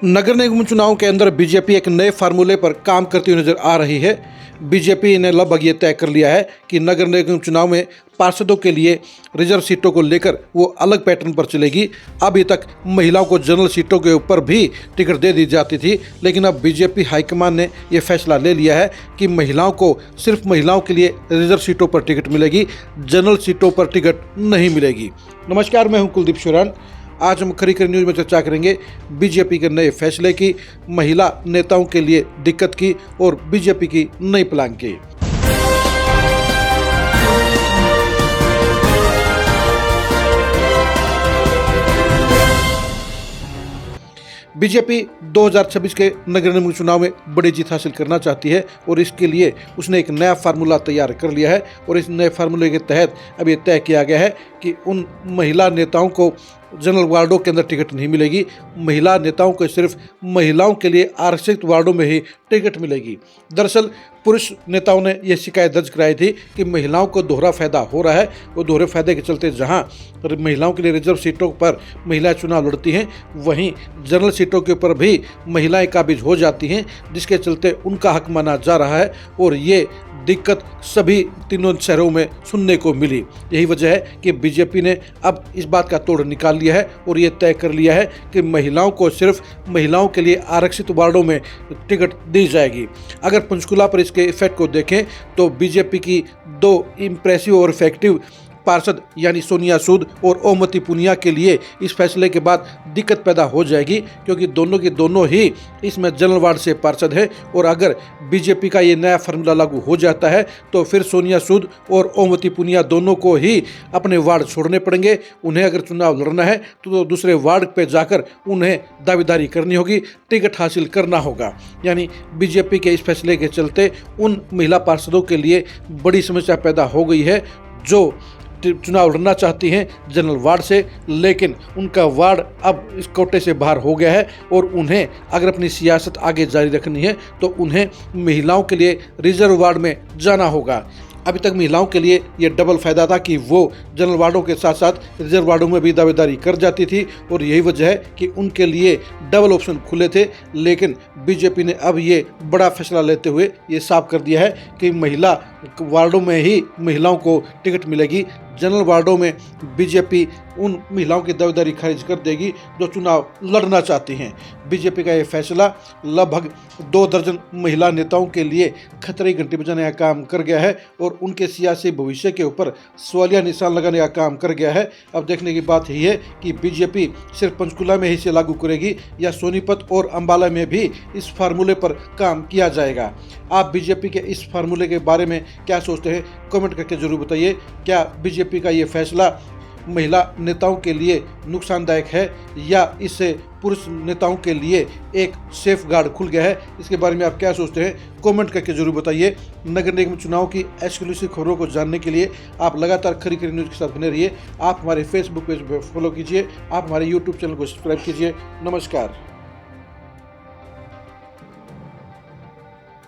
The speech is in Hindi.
नगर निगम चुनाव के अंदर बीजेपी एक नए फार्मूले पर काम करती हुई नजर आ रही है। बीजेपी ने लगभग ये तय कर लिया है कि नगर निगम चुनाव में पार्षदों के लिए रिजर्व सीटों को लेकर वो अलग पैटर्न पर चलेगी। अभी तक महिलाओं को जनरल सीटों के ऊपर भी टिकट दे दी जाती थी, लेकिन अब बीजेपी हाईकमान ने ये फैसला ले लिया है कि महिलाओं को सिर्फ महिलाओं के लिए रिजर्व सीटों पर टिकट मिलेगी, जनरल सीटों पर टिकट नहीं मिलेगी। नमस्कार, मैं हूं कुलदीप शुरान। आज हम खरी खरी न्यूज़ में चर्चा करेंगे बीजेपी के नए फैसले की, महिला नेताओं के लिए दिक्कत की और बीजेपी की नई प्लान की। बीजेपी 2026 के नगर निगम चुनाव में बड़ी जीत हासिल करना चाहती है और इसके लिए उसने एक नया फार्मूला तैयार कर लिया है और इस नए फार्मूले के तहत अब ये तय किया गया है कि उन महिला नेताओं को जनरल वार्डों के अंदर टिकट नहीं मिलेगी। महिला नेताओं को सिर्फ महिलाओं के लिए आरक्षित वार्डों में ही टिकट मिलेगी। दरअसल पुरुष नेताओं ने यह शिकायत दर्ज कराई थी कि महिलाओं को दोहरा फायदा हो रहा है। वो दोहरे फायदे के चलते जहां महिलाओं के लिए रिजर्व सीटों पर महिलाएं चुनाव लड़ती हैं, वहीं जनरल सीटों के ऊपर भी महिलाएं काबिज हो जाती हैं, जिसके चलते उनका हक माना जा रहा है और ये दिक्कत सभी तीनों शहरों में सुनने को मिली। यही वजह है कि बीजेपी ने अब इस बात का तोड़ निकाल लिया है और ये तय कर लिया है कि महिलाओं को सिर्फ महिलाओं के लिए आरक्षित वार्डों में टिकट दी जाएगी। अगर पंचकुला पर इसके इफेक्ट को देखें तो बीजेपी की दो इम्प्रेसिव और इफेक्टिव पार्षद यानी सोनिया सूद और ओमवती पुनिया के लिए इस फैसले के बाद दिक्कत पैदा हो जाएगी, क्योंकि दोनों के दोनों ही इसमें जनरल वार्ड से पार्षद हैं और अगर बीजेपी का ये नया फार्मूला लागू हो जाता है तो फिर सोनिया सूद और ओमवती पुनिया दोनों को ही अपने वार्ड छोड़ने पड़ेंगे। उन्हें अगर चुनाव लड़ना है तो दूसरे वार्ड पर जाकर उन्हें दावेदारी करनी होगी, टिकट हासिल करना होगा। यानी बीजेपी के इस फैसले के चलते उन महिला पार्षदों के लिए बड़ी समस्या पैदा हो गई है जो चुनाव लड़ना चाहती हैं जनरल वार्ड से, लेकिन उनका वार्ड अब इस कोटे से बाहर हो गया है और उन्हें अगर अपनी सियासत आगे जारी रखनी है तो उन्हें महिलाओं के लिए रिजर्व वार्ड में जाना होगा। अभी तक महिलाओं के लिए ये डबल फायदा था कि वो जनरल वार्डों के साथ साथ रिजर्व वार्डों में भी दावेदारी कर जाती थी और यही वजह है कि उनके लिए डबल ऑप्शन खुले थे। लेकिन बीजेपी ने अब ये बड़ा फैसला लेते हुए ये साफ कर दिया है कि महिला वार्डों में ही महिलाओं को टिकट मिलेगी। जनरल वार्डों में बीजेपी उन महिलाओं की दावेदारी खारिज कर देगी जो चुनाव लड़ना चाहती हैं। बीजेपी का यह फैसला लगभग 2 दर्जन महिला नेताओं के लिए खतरे की घंटी बजाने का काम कर गया है और उनके सियासी भविष्य के ऊपर सवालिया निशान लगाने का काम कर गया है। अब देखने की बात यही है कि बीजेपी सिर्फ पंचकुला में ही इसे लागू करेगी या सोनीपत और अंबाला में भी इस फार्मूले पर काम किया जाएगा। आप बीजेपी के इस फार्मूले के बारे में क्या सोचते हैं, कमेंट करके जरूर बताइए। क्या बीजेपी का ये फैसला महिला नेताओं के लिए नुकसानदायक है या इससे पुरुष नेताओं के लिए एक सेफ गार्ड खुल गया है? इसके बारे में आप क्या सोचते हैं, कमेंट करके जरूर बताइए। नगर निगम चुनाव की एक्सक्लूसिव खबरों को जानने के लिए आप लगातार खरी खरी न्यूज़ के साथ बने रहिए। आप हमारे फेसबुक पेज पर फॉलो कीजिए, आप हमारे यूट्यूब चैनल को सब्सक्राइब कीजिए। नमस्कार।